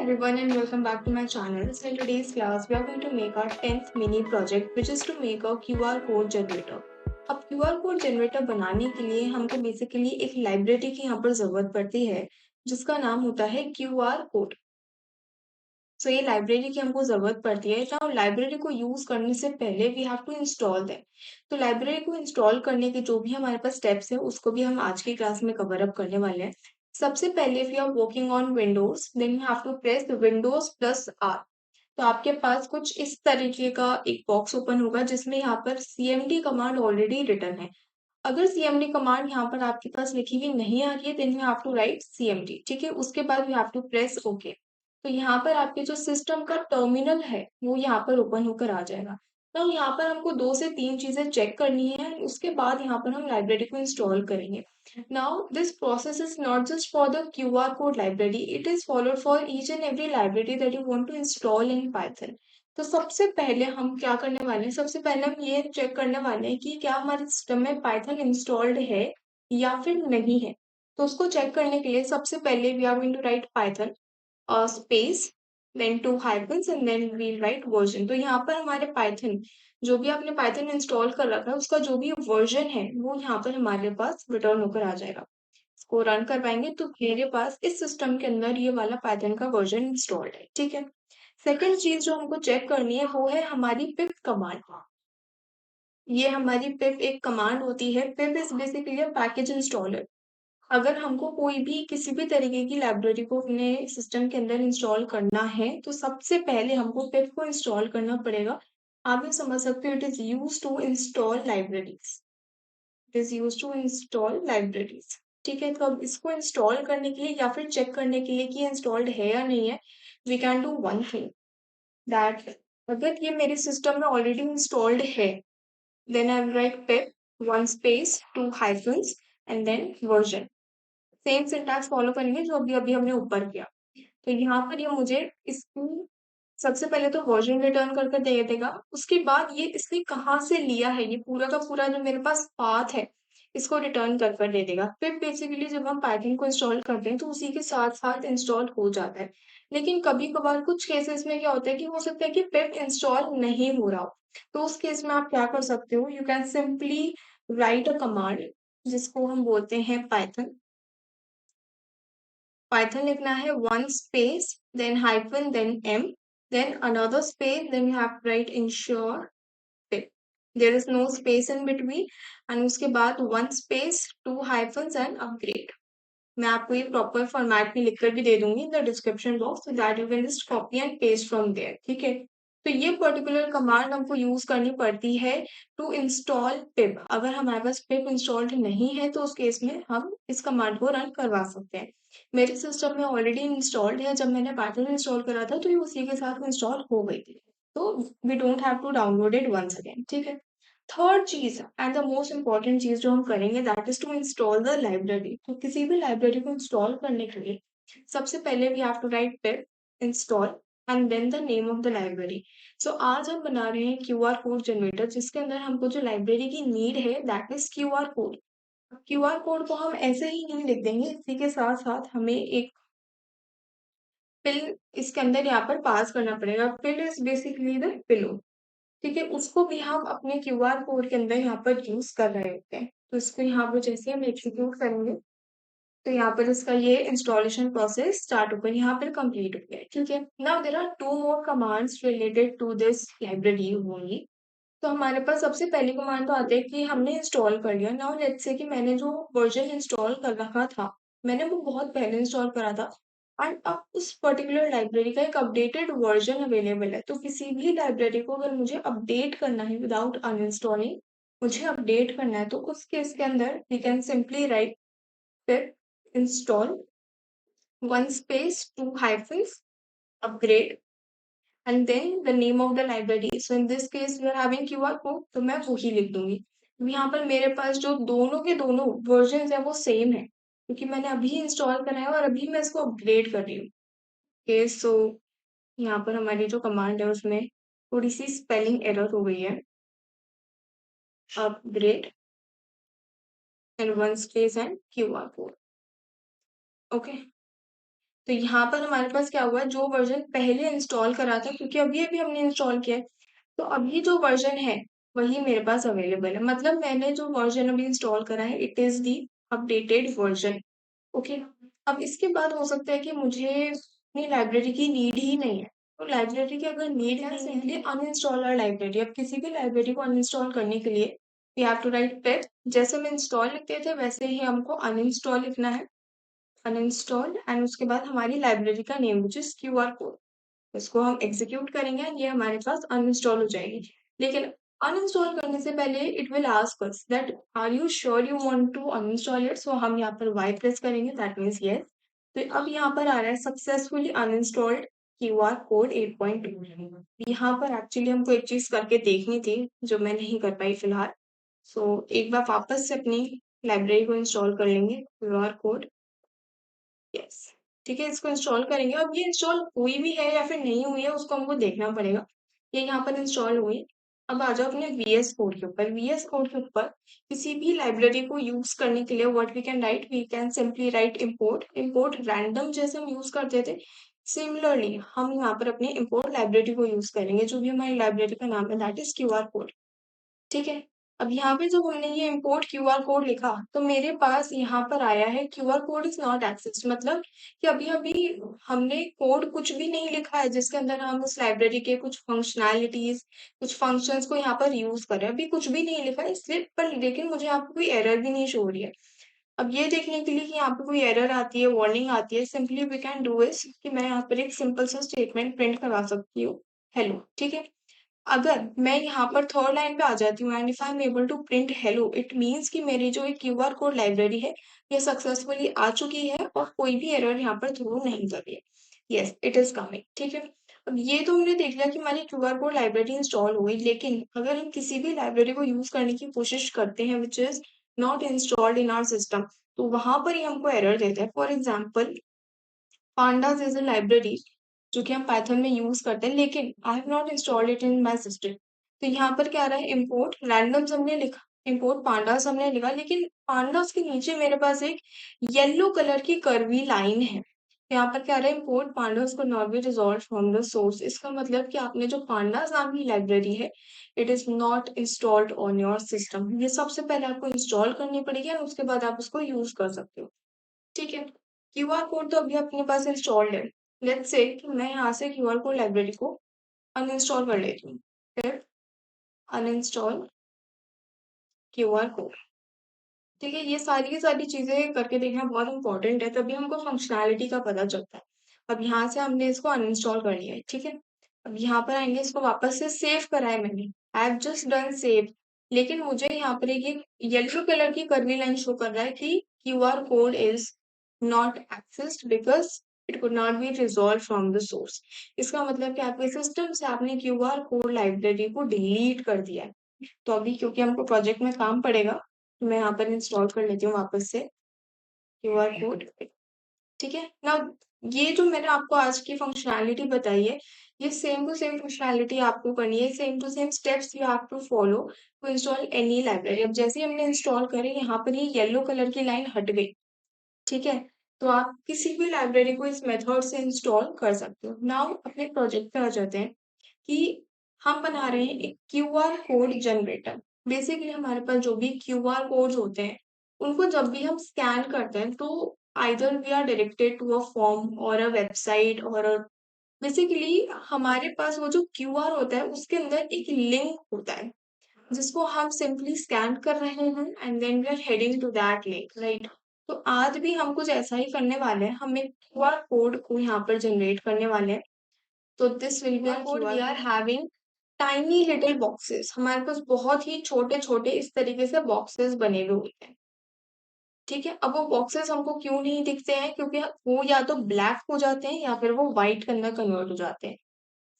everyone and welcome back to my channel. So in today's class, we are going to make our 10th mini project which is to make a QR code generator. अब QR code generator बनाने के लिए हमको basically एक library की यहाँ पर ज़रूरत पड़ती है जिसका नाम होता है QR कोड। सो ये लाइब्रेरी की हमको ज़रूरत पड़ती है। नाउ लाइब्रेरी को यूज़ करने से पहले we have to install that. तो लाइब्रेरी को इंस्टॉल करने के जो भी हमारे पास स्टेप्स हैं उसको भी हम आज की क्लास में कवर अप करने वाले हैं। सबसे पहले if you are working on Windows then you have to press Windows plus R. तो आपके पास कुछ इस तरीके का एक बॉक्स ओपन होगा जिसमें यहाँ पर cmd कमांड ऑलरेडी रिटन है। अगर cmd कमांड यहाँ पर आपके पास लिखी हुई नहीं आ रही है then you have to write cmd। ठीक है, उसके बाद you have to press okay. तो यहाँ पर आपके जो सिस्टम का टर्मिनल है वो यहाँ पर ओपन होकर आ जाएगा। तो यहाँ पर हमको 2 से 3 चीजें चेक करनी है, उसके बाद यहाँ पर हम लाइब्रेरी को इंस्टॉल करेंगे। Now this process is not just for the QR code library, it is followed for each and every library that you want to install in Python. तो सबसे पहले हम क्या करने वाले हैं, सबसे पहले हम ये चेक करने वाले हैं कि क्या हमारे सिस्टम में पाइथन इंस्टॉल्ड है या फिर नहीं है। तो उसको चेक करने के लिए सबसे पहले we are going to write Python space then 2 hyphens and then we'll write version। तो यहाँ पर हमारे पाइथन जो भी आपने पाइथन इंस्टॉल कर रखा है उसका जो भी वर्जन है वो यहाँ पर हमारे पास रिटर्न होकर आ जाएगा। इसको रन करवाएंगे तो मेरे पास इस सिस्टम के अंदर ये वाला पाइथन का वर्जन इंस्टॉल्ड है। ठीक है, सेकेंड चीज जो हमको चेक करनी है वो है हमारी पिप कमांड। ये हमारी पिप एक कमांड होती है। Pip is basically a package installer. अगर हमको कोई भी किसी भी तरीके की लाइब्रेरी को अपने सिस्टम के अंदर इंस्टॉल करना है तो सबसे पहले हमको पिप को इंस्टॉल करना पड़ेगा। आप ये समझ सकते हो it is use to install libraries. It is use to install libraries. ठीक है, तो अब इसको इंस्टॉल करने के लिए या फिर चेक करने के लिए कि इंस्टॉल्ड है या नहीं है, we can do one thing that अगर ये मेरे सिस्टम में ऑलरेडी इंस्टॉल्ड है then I write pip 1 space 2 hyphens and then version. Same syntax follow करेंगे जो अभी अभी हमने ऊपर किया। तो यहाँ पर ये मुझे इसकी सबसे पहले तो वर्जन रिटर्न करके दे देगा, उसके बाद ये इसने कहाँ से लिया है ये पूरा का पूरा जो मेरे पास पाथ है इसको रिटर्न कर कर दे देगा। फिर बेसिकली जब हम पाइथन को इंस्टॉल करते हैं तो उसी के साथ साथ इंस्टॉल हो जाता है। लेकिन कभी कभार कुछ केसेस में क्या होता है कि हो सकता है कि पिप इंस्टॉल नहीं हो रहा हो। तो उस केस में आप क्या कर सकते हो, you can simply right a command जिसको हम बोलते हैं पाइथन। पाइथन लिखना है 1 space then hyphen then m then another space then you have to write ensure pip। there is no space in between and उसके बाद 1 space 2 hyphens and upgrade। मैं आपको ये प्रॉपर फॉर्मेट में लिखकर भी दे दूंगी in the description box so that you can just copy and paste from there. ठीक है, तो ये पर्टिकुलर कमांड हमको यूज करनी पड़ती है टू इंस्टॉल पिप। अगर हमारे पास पिप इंस्टॉल्ड नहीं है तो उस केस में हम इस कमांड को रन करवा सकते हैं। मेरे सिस्टम में ऑलरेडी इंस्टॉल्ड है, जब मैंने पाइथन इंस्टॉल करा था तो ये उसी के साथ इंस्टॉल हो गई थी। तो we don't have to download it once again. ठीक है, थर्ड चीज एंड द मोस्ट इंपॉर्टेंट चीज जो हम करेंगे that is to install the library. तो किसी भी लाइब्रेरी को इंस्टॉल करने के लिए सबसे पहले we have to write pip install and then the name of the library. So आज हम बना रहे हैं QR कोड जनरेटर जिसके अंदर हमको जो लाइब्रेरी की नीड है that is QR code. QR code को हम ऐसे ही नहीं लिख देंगे, इसी के साथ साथ हमें एक पिल इसके अंदर यहाँ पर पास करना पड़ेगा। पिल इज बेसिकली द पिलो। ठीक है, उसको भी हम अपने QR कोड के अंदर यहाँ पर यूज कर रहे होते हैं। तो इसको यहाँ पर जैसे हम एग्जीक्यूट करेंगे तो यहाँ पर इसका ये इंस्टॉलेशन प्रोसेस स्टार्ट होकर यहाँ पर कंप्लीट हो गया है। ठीक है, now there are 2 more commands related to this library only. तो हमारे पास सबसे पहली कमांड तो आती है कि हमने इंस्टॉल कर लिया। नाउ लेट्स से कि मैंने जो वर्जन इंस्टॉल कर रखा था मैंने वो बहुत पहले इंस्टॉल करा था एंड अब उस पर्टिकुलर लाइब्रेरी का एक अपडेटेड वर्जन अवेलेबल है। तो किसी भी लाइब्रेरी को अगर मुझे अपडेट करना है विदाउट अनइंस्टॉलिंग, मुझे अपडेट करना है तो उस केस के अंदर we can simply write pip install 1 space 2 hyphens upgrade and then the name of the library। So in this case we are having QR code तो मैं वही लिख दूंगी। तो यहाँ पर मेरे पास जो दोनों के दोनों वर्जन है वो सेम है क्योंकि मैंने अभी इंस्टॉल करा है और अभी मैं इसको अपग्रेड कर रही हूँ। ओके, सो यहाँ पर हमारी जो कमांड है उसमें थोड़ी सी स्पेलिंग एरर हो गई है। Upgrade and 1 space and QR code. Okay, तो यहाँ पर हमारे पास क्या हुआ, जो वर्जन पहले इंस्टॉल करा था, क्योंकि अभी-अभी हमने इंस्टॉल किया है, तो अभी जो वर्जन है वही मेरे पास अवेलेबल है। मतलब मैंने जो वर्जन अभी इंस्टॉल करा है it is the updated version. Okay. अब इसके बाद हो सकता है कि मुझे अपनी लाइब्रेरी की नीड ही नहीं है। तो लाइब्रेरी की अगर नीड है, सिंपली अनइंस्टॉल आवर लाइब्रेरी। अब किसी भी लाइब्रेरी को अनइंस्टॉल करने के लिए वी हैव टू राइट पिप। जैसे हम इंस्टॉल लिखते थे वैसे ही हमको अनइंस्टॉल लिखना है, अनइंस्टॉल, एंड उसके बाद हमारी लाइब्रेरी का name which is QR code, इसको हम एग्जीक्यूट करेंगे एंड ये हमारे पास अनइंस्टॉल हो जाएगी। लेकिन अनइंस्टॉल करने से पहले it will ask us that are you sure you want to uninstall it. So हम यहाँ पर वाई प्रेस करेंगे, दैट मीन्स यस। तो अब यहाँ पर आ रहा है सक्सेसफुली अनइंस्टॉल्ड क्यूआर कोड 8.2। यहाँ पर एक्चुअली हमको एक चीज करके देखनी थी जो मैं नहीं कर पाई फिलहाल। सो एक बार वापस से अपनी लाइब्रेरी को इंस्टॉल कर लेंगे, क्यूआर कोड, यस। ठीक है, इसको इंस्टॉल करेंगे। अब ये इंस्टॉल हुई भी है या फिर नहीं हुई है उसको हमको देखना पड़ेगा। ये यहाँ पर इंस्टॉल हुई। अब आ जाओ अपने वीएस कोड के ऊपर। वीएस कोड के ऊपर किसी भी लाइब्रेरी को यूज करने के लिए what we can write, we can simply write import random, जैसे हम यूज करते थे। सिमिलरली हम यहाँ पर अपने इंपोर्ट लाइब्रेरी को यूज करेंगे, जो भी हमारी लाइब्रेरी का नाम है दैट इज क्यूआर कोड। ठीक है। अब यहाँ पे जब हमने ये इम्पोर्ट क्यूआर कोड लिखा तो मेरे पास यहाँ पर आया है QR code is not access. मतलब कि अभी अभी हमने कोड कुछ भी नहीं लिखा है जिसके अंदर हम उस लाइब्रेरी के कुछ फंक्शनैलिटीज, कुछ फंक्शंस को यहाँ पर यूज कर रहे हैं। अभी कुछ भी नहीं लिखा है इसलिए, पर लेकिन मुझे यहाँ पे कोई एरर भी नहीं शो हो रही है। अब ये देखने के लिए कि यहाँ पे कोई एरर आती है, वार्निंग आती है, simply we can do is कि मैं यहाँ पर एक सिंपल सा स्टेटमेंट प्रिंट करा सकती हूँ, हेलो। ठीक है। अगर मैं यहाँ पर थर्ड लाइन पे आ जाती हूँ and if I am able to print hello, it means कि मेरी जो एक क्यूआर कोड लाइब्रेरी है ये सक्सेसफुली आ चुकी है और कोई भी एरर यहाँ पर थ्रो नहीं कर रही है। Yes, it is coming. ठीक है। अब ये तो हमने देख लिया कि हमारी क्यूआर कोड लाइब्रेरी इंस्टॉल हो गई, लेकिन अगर हम किसी भी लाइब्रेरी को यूज करने की कोशिश करते हैं which is not installed in our system, तो वहां पर ही हमको एरर देता है। For example, pandas is a library जो कि हम पाइथन में यूज करते हैं, लेकिन I have not installed it in my system. तो यहाँ पर क्या आ रहा है, इम्पोर्ट रैंडम्स हमने लिखा, इम्पोर्ट पांडास हमने लिखा, लेकिन पांडास के नीचे मेरे पास एक येलो कलर की कर्वी लाइन है। यहाँ पर क्या आ रहा है, इम्पोर्ट पांडास को not be resolve from the source. इसका मतलब कि आपने जो पांडास नाम की लाइब्रेरी है it is not installed on your system. ये सबसे पहले आपको इंस्टॉल करनी पड़ेगी और उसके बाद आप उसको यूज कर सकते हो। ठीक है। क्यूआर कोड तो अभी अपने पास इंस्टॉल्ड है। लेट्स से कि मैं यहाँ से क्यूआर कोड लाइब्रेरी को अनइंस्टॉल कर लेती हूँ, फिर अनइंस्टॉल क्यूआर कोड। ठीक है, ये सारी की सारी चीजें करके देखना बहुत इंपॉर्टेंट है, तभी हमको फंक्शनैलिटी का पता चलता है। अब यहाँ से हमने इसको अनइंस्टॉल कर लिया है। ठीक है। अब यहाँ पर आएंगे, इसको वापस से सेव करा है मैंने, I have just done save. लेकिन मुझे यहाँ पर एक येलो कलर की कर्वी लाइन शो कर रहा है कि QR code is not accessed because it could not be resolve from the source. इसका मतलब कि आपके सिस्टम से आपने क्यूआर कोड लाइब्रेरी को डिलीट कर दिया है। तो अभी क्योंकि हमको प्रोजेक्ट में काम पड़ेगा, तो मैं यहाँ पर इंस्टॉल कर लेती हूँ वापस से क्यूआर कोड। ठीक है ना। ये जो मैंने आपको आज की फंक्शनैलिटी बताई है, ये सेम टू सेम फंक्शनैलिटी आपको करनी है, same to same steps you have to follow to install any library. अब जैसे ही हमने इंस्टॉल करी, यहाँ पर ये येलो कलर की लाइन हट गई। ठीक है। तो आप किसी भी लाइब्रेरी को इस मेथड से इंस्टॉल कर सकते हो। नाउ अपने प्रोजेक्ट पे आ जाते हैं कि हम बना रहे हैं एक क्यूआर कोड जनरेटर। बेसिकली हमारे पास जो भी क्यूआर कोड्स होते हैं उनको जब भी हम स्कैन करते हैं तो either we are directed to a form और अ वेबसाइट और बेसिकली हमारे पास वो जो क्यूआर होता है उसके अंदर एक लिंक होता है जिसको हम सिंपली स्कैन कर रहे हैं and then we are heading to that link, right. तो आज भी हम कुछ ऐसा ही करने वाले हैं, हम एक क्यूआर कोड को यहाँ पर जनरेट करने वाले हैं। तो this will be a code we are having tiny little boxes. हमारे पास बहुत ही छोटे छोटे इस तरीके से बॉक्सेस बने हुए होते हैं। ठीक है। अब वो बॉक्सेस हमको क्यों नहीं दिखते हैं, क्योंकि वो या तो ब्लैक हो जाते हैं या फिर वो व्हाइट के अंदर कन्वर्ट हो जाते हैं।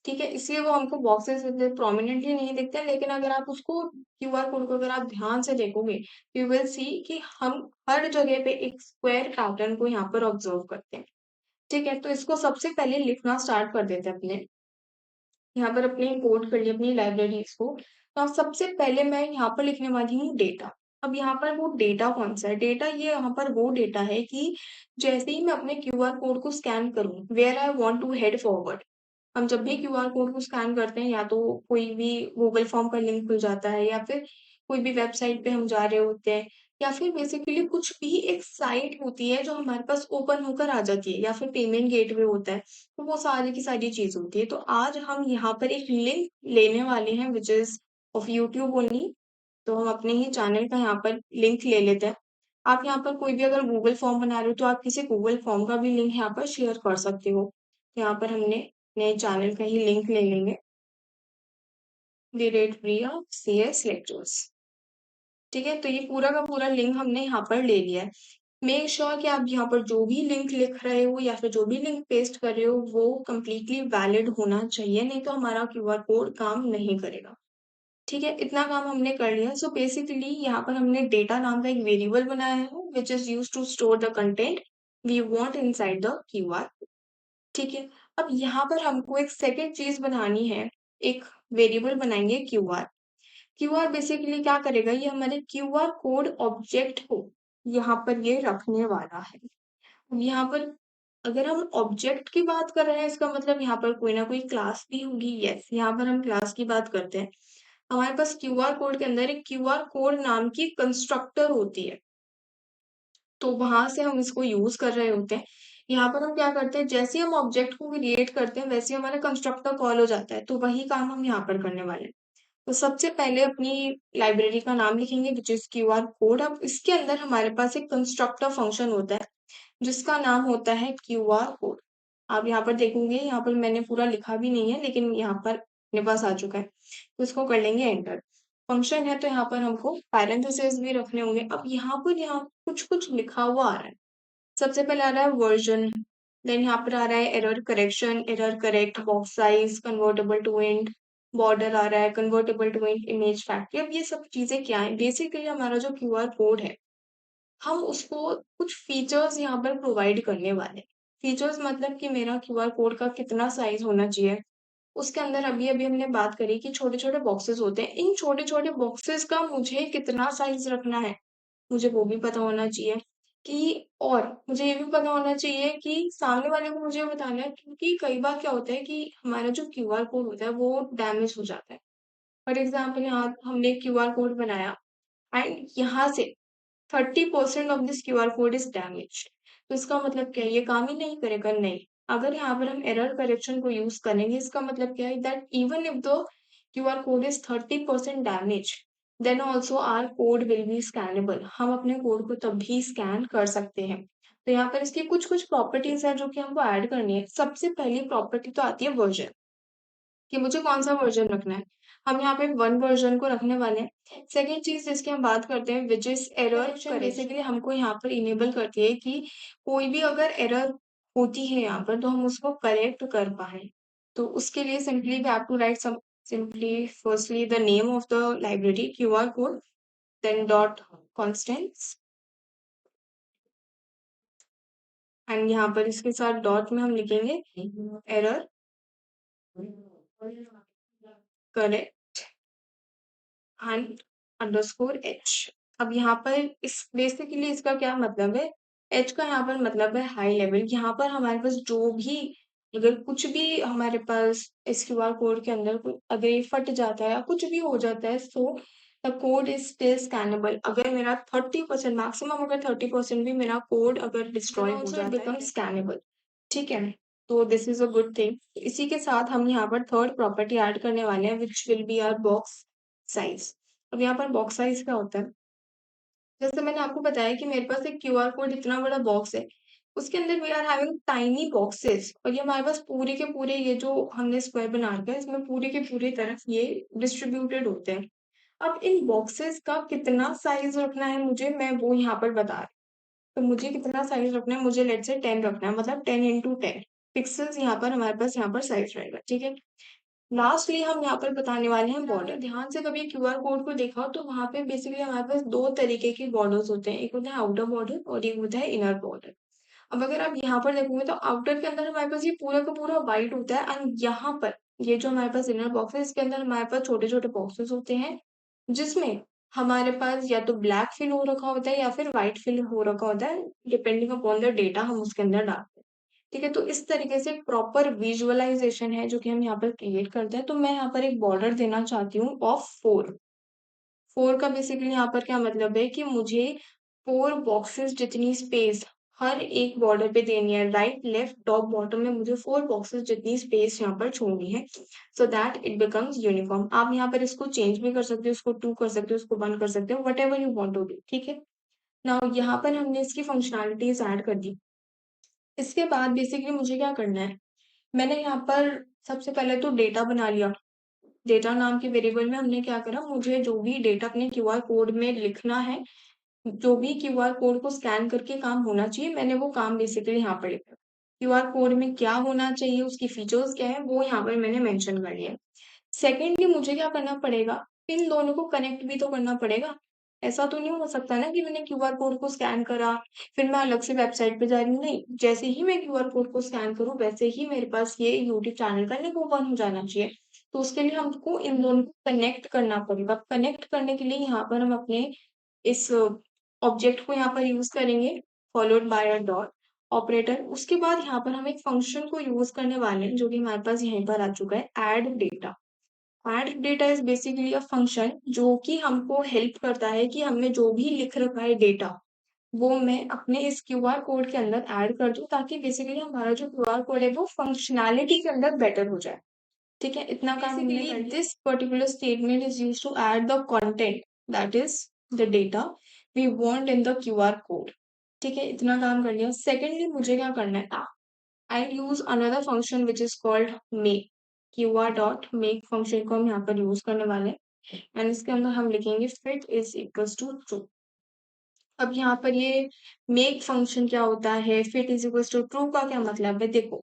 ठीक है, इसलिए वो हमको बॉक्सेस प्रोमिनेंटली नहीं दिखते हैं। लेकिन अगर आप उसको क्यूआर कोड को अगर आप ध्यान से देखोगे, यू विल सी कि हम हर जगह पे एक स्क्वायर पैटर्न को यहाँ पर ऑब्जर्व करते हैं। ठीक है। तो इसको सबसे पहले लिखना स्टार्ट कर देते हैं अपने, यहाँ पर अपने इंपोर्ट कर लिया अपनी लाइब्रेरीज को। तो अब सबसे पहले मैं यहाँ पर लिखने वाली हूँ डेटा। अब यहाँ पर वो डेटा कौन-सा है? डेटा ये यहाँ पर वो डेटा है कि जैसे ही मैं अपने क्यूआर कोड को स्कैन करूँ, where I want to head forward. हम जब भी क्यूआर कोड को स्कैन करते हैं या तो कोई भी गूगल फॉर्म का लिंक खुल जाता है या फिर कोई भी वेबसाइट पे हम जा रहे होते हैं या फिर बेसिकली कुछ भी एक साइट होती है जो हमारे पास ओपन होकर आ जाती है या फिर पेमेंट गेटवे होता है, तो वो सारी की सारी चीज़ होती है। तो आज हम यहाँ पर एक लिंक लेने वाले हैं which is of YouTube only. तो हम अपने ही चैनल का यहाँ पर लिंक ले लेते हैं। आप यहाँ पर कोई भी अगर गूगल फॉर्म बना रहे हो तो आप किसी गूगल फॉर्म का भी लिंक यहाँ पर शेयर कर सकते हो। तो यहाँ पर हमने नए चैनल का ही लिंक ले लेंगे। The rate Priya CS lectures. ठीक है, तो ये पूरा का पूरा लिंक हमने यहाँ पर ले लिया है। मेक श्योर कि आप यहाँ पर जो भी लिंक लिख रहे हो या फिर जो भी लिंक पेस्ट कर रहे हो वो कंप्लीटली वैलिड होना चाहिए, नहीं तो हमारा क्यूआर कोड काम नहीं करेगा। ठीक है, इतना काम हमने कर लिया। सो बेसिकली यहाँ पर हमने डेटा नाम का एक वेरिएबल बनाया है which is use to store the content we want inside the QR. ठीक है, अब यहाँ पर हमको एक सेकेंड चीज बनानी है। एक वेरिएबल बनाएंगे क्यूआर। क्यूआर बेसिकली क्या करेगा, ये हमारे क्यूआर कोड ऑब्जेक्ट को यहाँ पर ये रखने वाला है। अब यहाँ पर अगर हम ऑब्जेक्ट की बात कर रहे हैं इसका मतलब यहाँ पर कोई ना कोई क्लास भी होगी। यस, यहाँ पर हम क्लास की बात करते हैं। हमारे पास क्यूआर कोड के अंदर एक क्यूआर कोड नाम की कंस्ट्रक्टर होती है, तो वहां से हम इसको यूज कर रहे होते हैं। यहाँ पर हम क्या करते हैं, जैसे ही हम ऑब्जेक्ट को क्रिएट करते हैं वैसे ही हमारा कंस्ट्रक्टर कॉल हो जाता है, तो वही काम हम यहाँ पर करने वाले हैं। तो सबसे पहले अपनी लाइब्रेरी का नाम लिखेंगे विच इज क्यूआर कोड। अब इसके अंदर हमारे पास एक कंस्ट्रक्टर फंक्शन होता है जिसका नाम होता है क्यूआर कोड। आप यहाँ पर देखेंगे, यहाँ पर मैंने पूरा लिखा भी नहीं है लेकिन यहाँ पर अपने पास आ चुका है, तो इसको कर लेंगे एंटर। फंक्शन है तो यहाँ पर हमको पैरेंथेसिस भी रखने होंगे। अब यहाँ कुछ कुछ लिखा हुआ आ रहा है। सबसे पहले आ रहा है वर्जन, देन यहाँ पर आ रहा है error correction, error correct, box size, convertible to int, border आ रहा है, convertible to int, image factory. अब ये सब चीजें क्या है, बेसिकली हमारा जो क्यूआर कोड है हम उसको कुछ फीचर्स यहाँ पर प्रोवाइड करने वाले हैं। फीचर्स मतलब कि मेरा क्यूआर कोड का कितना साइज होना चाहिए। उसके अंदर अभी अभी हमने बात करी कि छोटे छोटे बॉक्सेस होते हैं, इन छोटे छोटे बॉक्सेस का मुझे कितना साइज रखना है मुझे वो भी पता होना चाहिए। कि और मुझे ये भी पता होना चाहिए कि सामने वाले को मुझे बताना है, क्योंकि कई बार क्या होता है कि हमारा जो क्यूआर कोड होता है वो डैमेज हो जाता है। फॉर एग्जाम्पल यहाँ हमने क्यूआर कोड बनाया एंड यहाँ से 30% of this QR code is damage. तो इसका मतलब क्या है, ये काम ही नहीं करेगा? नहीं। अगर यहाँ पर हम एरर करेक्शन को यूज करेंगे इसका मतलब क्या है, that even if the QR code is 30% damage then also R code will be scannable. हम अपने कोड को तब भी स्कैन कर सकते हैं। तो यहाँ पर इसकी कुछ कुछ प्रॉपर्टीज है जो कि हमको ऐड करनी है। सबसे पहली प्रॉपर्टी तो आती है वर्जन, कि मुझे कौन सा वर्जन रखना है। हम यहाँ पे 1 वर्जन को रखने वाले हैं। सेकेंड चीज जिसकी हम बात करते हैं which is error correction. Basically हमको यहाँ पर इनेबल करती है कि कोई भी अगर एरर होती है यहाँ पर तो हम उसको करेक्ट कर पाए। तो उसके लिए simply we have to write some simply firstly the name of the library QR code, then dot constants and यहाँ पर इसके साथ डॉट में हम लिखेंगे error correct and underscore H. अब यहाँ पर इस बेसिकली इसका क्या मतलब है, एच का यहाँ पर मतलब है हाई लेवल। यहाँ पर हमारे पास जो भी अगर कुछ भी हमारे पास इस क्यूआर कोड के अंदर अगर ये फट जाता है या कुछ भी हो जाता है, so the code is still scannable. अगर मेरा 30% मैक्सिमम अगर 30% भी मेरा कोड अगर डिस्ट्रॉय हो जाता है बिकम स्कैनेबल। ठीक है, तो this is a good thing. इसी के साथ हम यहाँ पर थर्ड प्रॉपर्टी ऐड करने वाले हैं which will be our box size. अब यहाँ पर बॉक्स साइज क्या होता है, जैसे मैंने आपको बताया कि मेरे पास एक क्यूआर कोड इतना बड़ा बॉक्स है, उसके अंदर we are having tiny boxes और ये हमारे पास पूरे के पूरे ये जो हमने स्क्वायर बना रखा है इसमें पूरे के पूरे तरफ ये डिस्ट्रीब्यूटेड होते हैं। अब इन बॉक्सेस का कितना साइज रखना है मुझे, मैं वो यहाँ पर बता रही हूँ। तो मुझे कितना साइज रखना है, मुझे लेट से 10 रखना है, मतलब 10 × 10 पिक्सल्स यहाँ पर हमारे पास यहाँ पर साइज रहेगा। ठीक है, लास्टली हम यहाँ पर बताने वाले हैं बॉर्डर। ध्यान से कभी क्यूआर कोड को देखा हो तो वहां पे बेसिकली हमारे पास दो तरीके के बॉर्डर्स होते हैं, एक होता है आउटर बॉर्डर और एक होता है इनर बॉर्डर। अब अगर आप यहाँ पर देखोगे तो आउटर के अंदर हमारे पास ये पूरा का पूरा व्हाइट होता है एंड यहाँ पर ये जो हमारे पास इनर बॉक्स है इसके अंदर हमारे पास छोटे छोटे बॉक्सेस होते हैं जिसमें हमारे पास या तो ब्लैक फिल हो रखा होता है या फिर व्हाइट फिल हो रखा होता है, डिपेंडिंग अपॉन द डेटा हम उसके अंदर डालते हैं। ठीक है, तो इस तरीके से प्रॉपर विजुअलाइजेशन है जो कि हम यहाँ पर क्रिएट करते हैं। तो मैं यहाँ पर एक बॉर्डर देना चाहती हूँ ऑफ 4। 4 का बेसिकली यहाँ पर क्या मतलब है कि मुझे 4 बॉक्सेस जितनी स्पेस हर एक बॉर्डर पे देनी है, राइट लेफ्ट टॉप बॉटम में मुझे 4 बॉक्सेस जितनी स्पेस यहाँ पर छोड़नी है, so that it becomes uniform. आप यहाँ पर इसको चेंज भी कर सकते हो, इसको 2 कर सकते हो, इसको 1 कर सकते हो, whatever you want to do. ठीक है, नाउ यहाँ पर हमने इसकी फंक्शनैलिटीज ऐड कर दी। इसके बाद बेसिकली मुझे क्या करना है, मैंने यहाँ पर सबसे पहले तो डेटा बना लिया। डेटा नाम के वेरिएबल में हमने क्या करा, मुझे जो भी डेटा अपने क्यूआर कोड में लिखना है, जो भी क्यूआर कोड को स्कैन करके काम होना चाहिए, मैंने वो काम बेसिकली यहाँ पर लिखा। क्यूआर कोड में क्या होना चाहिए, उसकी फीचर्स क्या है, वो यहाँ पर मैंने मेंशन कर लिया। सेकेंडली मुझे क्या करना पड़ेगा, इन दोनों को कनेक्ट भी तो करना पड़ेगा। ऐसा तो नहीं हो सकता ना कि मैंने क्यूआर कोड को स्कैन करा, फिर मैं अलग से वेबसाइट पे जा रही हूँ। नहीं, जैसे ही मैं क्यूआर कोड को स्कैन करूँ वैसे ही मेरे पास ये यूट्यूब चैनल का लिंक ओपन हो जाना चाहिए। तो उसके लिए हमको इन दोनों को कनेक्ट करना पड़ेगा। कनेक्ट करने के लिए यहाँ पर हम अपने इस ऑब्जेक्ट को यहाँ पर यूज करेंगे, followed by a dot operator. उसके बाद यहाँ पर हम एक फंक्शन को यूज करने वाले हैं जो कि हमारे पास यहीं पर आ चुका है, add data. Add data is basically a function जो कि हमको हेल्प करता है कि हमने जो भी लिख रखा है डेटा, वो मैं अपने इस क्यूआर कोड के अंदर ऐड कर दूं, ताकि बेसिकली हमारा जो क्यूआर कोड है वो फंक्शनैलिटी के अंदर बेटर हो जाए। ठीक है, इतना काम हमने कर लिया। This particular statement is used to add the content, that is the data we want in the QR code. ठीक है, इतना काम कर लिया। सेकेंडली मुझे क्या करना है, I'll use another function which is called make। qr dot make function को हम यहाँ पर यूज करने वाले हैं, एंड इसके अंदर हम लिखेंगे fit is equals to true। अब यहाँ पर ये make फंक्शन क्या होता है, fit is equals to true का क्या मतलब है, देखो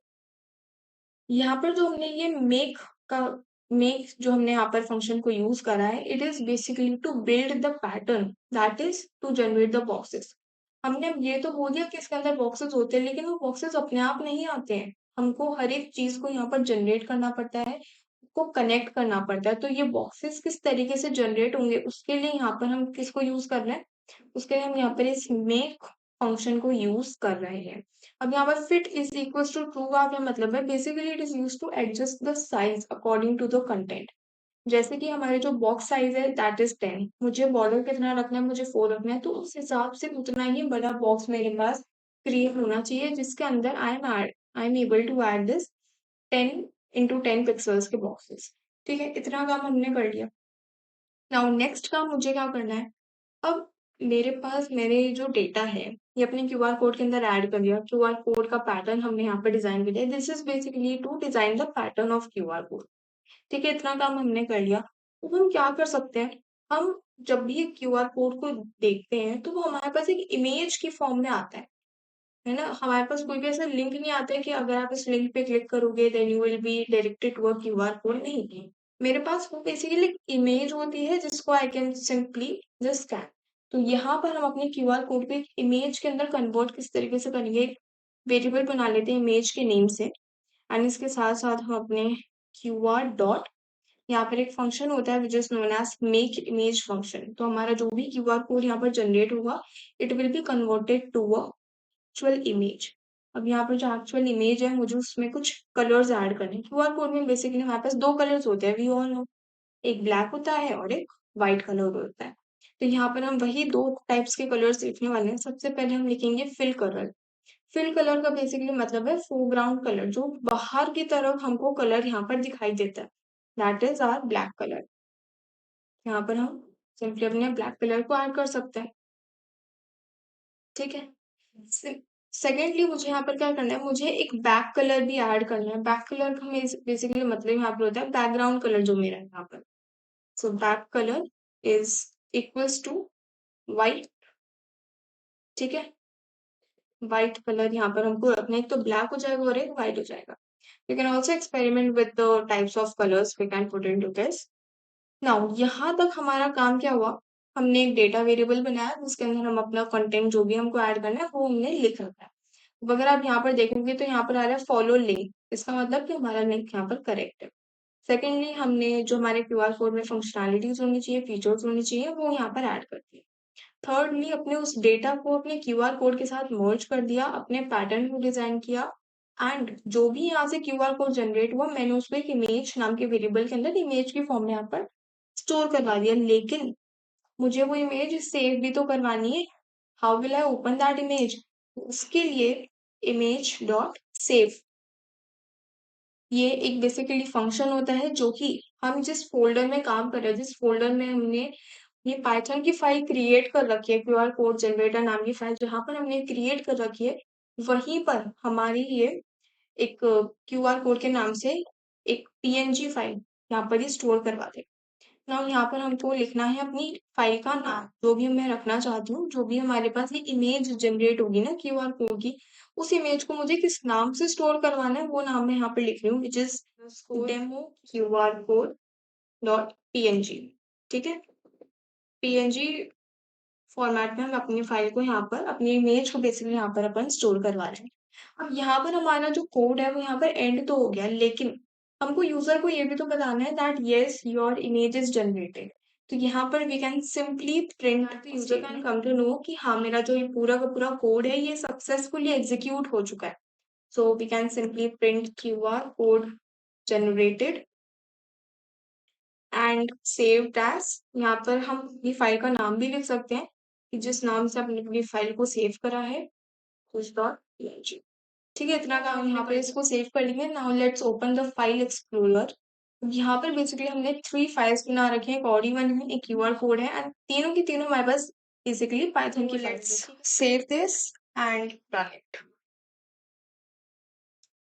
यहाँ पर जो हमने ये का मेक जो हमने यहाँ पर फंक्शन को यूज करा है, it is basically to build the pattern, that is to generate the boxes. हमने अब ये तो बोल दिया कि इसके अंदर बॉक्सेस होते हैं, लेकिन वो बॉक्सेस अपने आप नहीं आते हैं। हमको हर एक चीज को यहाँ पर जनरेट करना पड़ता है, को कनेक्ट करना पड़ता है। तो ये बॉक्सेस किस तरीके से जनरेट होंगे, उसके लिए यहाँ पर हम किसको यूज कर रहे हैं, उसके लिए हम यहाँ पर इस मेक फंक्शन को यूज कर रहे हैं। अब यहाँ पर fit is equal to true का क्या मतलब है, basically it is use to adjust the size according to the content. जैसे कि हमारे जो बॉक्स साइज है दैट इज 10, मुझे बॉर्डर कितना रखना है, मुझे 4 रखना है, तो उस हिसाब से उतना ही बड़ा बॉक्स मेरे पास क्रिएट होना चाहिए जिसके अंदर I am able to add this 10 × 10 pixels के बॉक्सेस। ठीक है, इतना काम हमने कर लिया। नाउ नेक्स्ट काम मुझे क्या करना है, अब मेरे पास मेरे जो डेटा है ये अपने क्यूआर कोड के अंदर ऐड कर दिया। क्यूआर कोड का पैटर्न हमने यहाँ पर डिजाइन कर दिया, this is basically to design the pattern of QR code. ठीक है, इतना काम हमने कर लिया। तो हम क्या कर सकते हैं, हम जब भी क्यूआर कोड को देखते हैं तो वो हमारे पास एक इमेज की फॉर्म में आता है ना। हमारे पास कोई भी ऐसा लिंक नहीं आता है कि अगर आप इस लिंक पे क्लिक करोगे then you will be directed to a QR code, नहीं। मेरे पास वो बेसिकली इमेज होती है जिसको I can simply just scan. तो यहाँ पर हम अपने क्यूआर कोड को एक इमेज के अंदर कन्वर्ट किस तरीके से करेंगे, वेरिएबल बना लेते हैं इमेज के नेम से, एंड इसके साथ साथ हम अपने क्यूआर डॉट, यहाँ पर एक फंक्शन होता है which is known as make image function. तो हमारा जो भी क्यूआर कोड यहाँ पर जनरेट होगा it will be converted to a actual image. अब यहाँ पर जो एक्चुअल इमेज है मुझे उसमें कुछ कलर्स ऐड करने हैं। क्यूआर कोड में बेसिकली हमारे पास 2 कलर्स होते हैं, वी ऑल नो, एक ब्लैक होता है और एक व्हाइट कलर होता है। तो यहाँ पर हम वही 2 टाइप्स के कलर्स लिखने वाले हैं। सबसे पहले हम लिखेंगे फिल कलर। फिल कलर का बेसिकली मतलब है फोरग्राउंड कलर, जो बाहर की तरफ हमको कलर यहाँ पर दिखाई देता है, that is our black colour. यहाँ पर हम सिंपली अपने ब्लैक कलर को ऐड कर सकते हैं। ठीक है, सेकेंडली मुझे यहाँ पर क्या करना है, मुझे एक बैक कलर भी ऐड करना है। बैक कलर का बेसिकली मतलब यहाँ पर होता है बैकग्राउंड कलर जो मेरा है यहाँ पर। So back colour is equals to white. ठीक है, व्हाइट कलर यहाँ पर हमको रखना है, एक तो ब्लैक हो जाएगा और एक व्हाइट हो जाएगा। You can also experiment with the types of colours we can put into this. Now यहाँ तक हमारा काम क्या हुआ, हमने एक डेटा वेरिएबल बनाया जिसके अंदर हम अपना कंटेंट जो भी हमको ऐड करना है वो हमने लिख रखा है। अब अगर आप यहाँ पर देखोगे तो यहाँ पर आ रहा है फॉलो लिंक, इसका मतलब कि हमारा लिंक यहाँ पर करेक्ट है। सेकेंडली हमने जो हमारे क्यूआर कोड में फंक्शनैलिटीज़ होनी चाहिए, फीचर्स होनी चाहिए, वो यहाँ पर ऐड कर दिए। थर्डली अपने उस डेटा को अपने क्यूआर कोड के साथ मर्ज कर दिया, अपने पैटर्न को डिज़ाइन किया एंड जो भी यहाँ से क्यूआर कोड जनरेट हुआ मैंने उसको एक इमेज नाम के वेरिएबल के अंदर इमेज की फॉर्म में यहाँ पर स्टोर करवा दिया। लेकिन मुझे वो इमेज सेव भी तो करवानी है। How will I open that image? उसके लिए इमेज डॉट सेव ये एक बेसिकली फंक्शन होता है जो कि हम जिस फोल्डर में काम कर रहे हैं, जिस फोल्डर में हमने ये पाइथन की फाइल क्रिएट कर रखी है, क्यूआर कोड जनरेटर नाम की फाइल जहाँ पर हमने क्रिएट कर रखी है, वहीं पर हमारी ये एक क्यूआर कोड के नाम से एक पीएनजी फाइल यहाँ पर ही स्टोर करवा दे। नाउ यहाँ पर हमको लिखना है अपनी फाइल का नाम, जो भी मैं रखना चाहती हूँ, जो भी हमारे पास ये इमेज जनरेट होगी ना क्यूआर कोड की, उस इमेज को मुझे किस नाम से स्टोर करवाना है वो नाम मैं यहाँ पे लिख रही हूँ, which is demo QR code dot PNG. ठीक है, पीएनजी फॉर्मेट में हम अपनी फाइल को यहाँ पर अपनी इमेज को बेसिकली यहाँ पर अपन स्टोर करवा रहे हैं। अब यहाँ पर हमारा जो कोड है वो यहाँ पर एंड तो हो गया, लेकिन हमको यूजर को ये भी तो बताना है that yes your image is generated. तो यहाँ पर we can simply print, user can come to know कि हाँ मेरा जो ये पूरा का पूरा कोड है ये सक्सेसफुली एग्जीक्यूट हो चुका है। So we can simply print QR code generated and saved as. यहाँ पर हम अपनी फाइल का नाम भी लिख सकते हैं कि जिस नाम से आपने अपनी फाइल को सेव करा है, push.png। ठीक है, इतना काम यहाँ पर इसको सेव कर लेंगे। Now let's open the file explorer. यहाँ पर बेसिकली हमने 3 फाइल्स बना रखे हैं, एक ऑडी1 है, एक क्यूआर कोड है एंड तीनों की तीनों हमारे पास बेसिकली पाइथन की files. Save this and run it.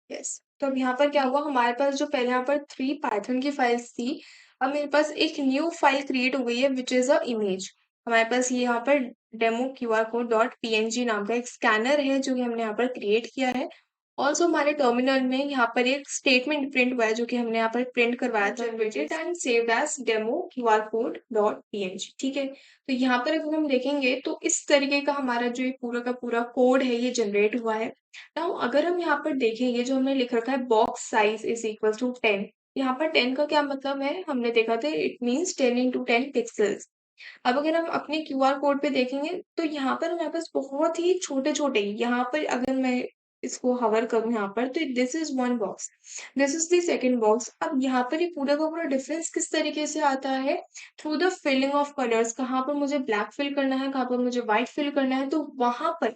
Yes, तो अब यहाँ पर क्या हुआ, हमारे पास जो पहले यहाँ पर 3 पाइथन की फाइल्स थी, अब मेरे पास एक न्यू फाइल क्रिएट हो गई है विच इज अ इमेज। हमारे पास ये यहाँ पर demo QR code dot PNG नाम का एक स्कैनर है जो कि हमने यहाँ पर क्रिएट किया है। ऑल्सो हमारे टर्मिनल में यहाँ पर एक स्टेटमेंट प्रिंट हुआ है जो कि हमने यहाँ पर प्रिंट करवाया था, which is and saved as demo QR code dot PNG. ठीक है, तो यहाँ पर अगर हम देखेंगे तो इस तरीके का हमारा जो ये पूरा का पूरा कोड है ये जनरेट हुआ है। नाउ अगर हम यहाँ पर देखें, ये जो हमने लिख रखा है box size is equal to 10, यहाँ पर 10 का क्या मतलब है, हमने देखा था इट मीन्स 10 × 10 पिक्सल्स। अब अगर हम अपने क्यूआर कोड पे देखेंगे तो यहाँ पर हमारे पास बहुत ही छोटे छोटे, यहाँ पर अगर मैं इसको हवर करूँ यहाँ पर तो this is one box, this is the second box. अब यहाँ पर ये पूरा का पूरा डिफरेंस किस तरीके से आता है, through the filling of colours. कहाँ पर मुझे ब्लैक फिल करना है, कहाँ पर मुझे व्हाइट फिल करना है, तो वहां पर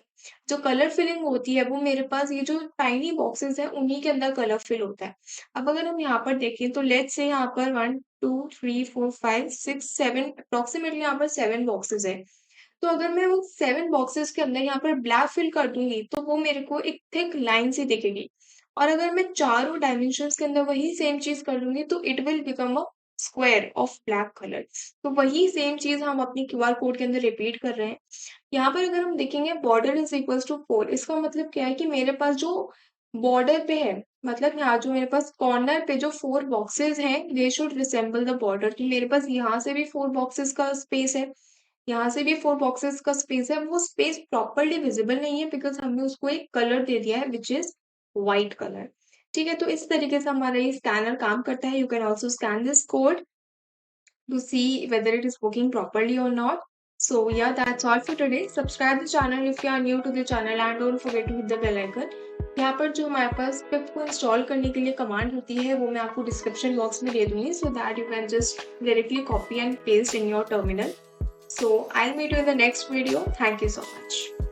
जो कलर फिलिंग होती है वो मेरे पास ये जो टाइनी बॉक्सेस है उन्हीं के अंदर कलर फिल होता है। अब अगर हम यहाँ पर देखें तो लेट्स से यहाँ पर 1 2 3 4 5 6 7 अप्रोक्सीमेटली यहाँ पर 7 बॉक्सेस है। तो अगर मैं वो 7 बॉक्सेस के अंदर यहाँ पर ब्लैक फिल कर दूंगी तो वो मेरे को एक थिक लाइन सी दिखेगी। और अगर मैं चारों डायमेंशंस के अंदर वही सेम चीज कर लूंगी तो it will become a square of black colour. तो वही सेम चीज हम अपनी क्यूआर कोड के अंदर रिपीट कर रहे हैं। यहाँ पर अगर हम देखेंगे बॉर्डर इज इक्वल्स टू 4, इसका मतलब क्या है कि मेरे पास जो बॉर्डर पे है, मतलब यहाँ जो मेरे पास कॉर्नर पे जो 4 बॉक्सेस हैं they should resemble the border. कि मेरे पास यहाँ से भी 4 बॉक्सेस का स्पेस है, यहाँ से भी 4 बॉक्सेस का स्पेस है, वो स्पेस प्रॉपरली विजिबल नहीं है बिकॉज हमने उसको एक कलर दे दिया है विच इज व्हाइट कलर। ठीक है, तो इस तरीके से हमारा ये स्कैनर काम करता है। You can also scan this code to see whether it is working properly or not. So yeah, that's all for today. Subscribe the channel if you are new to the channel and don't forget to hit the bell icon. यहाँ पर जो हमारे पास पिप को install करने के लिए command होती है वो मैं आपको डिस्क्रिप्शन बॉक्स में दे दूंगी, so that you can just directly copy and paste in your terminal. So I'll meet you in the next video. Thank you so much.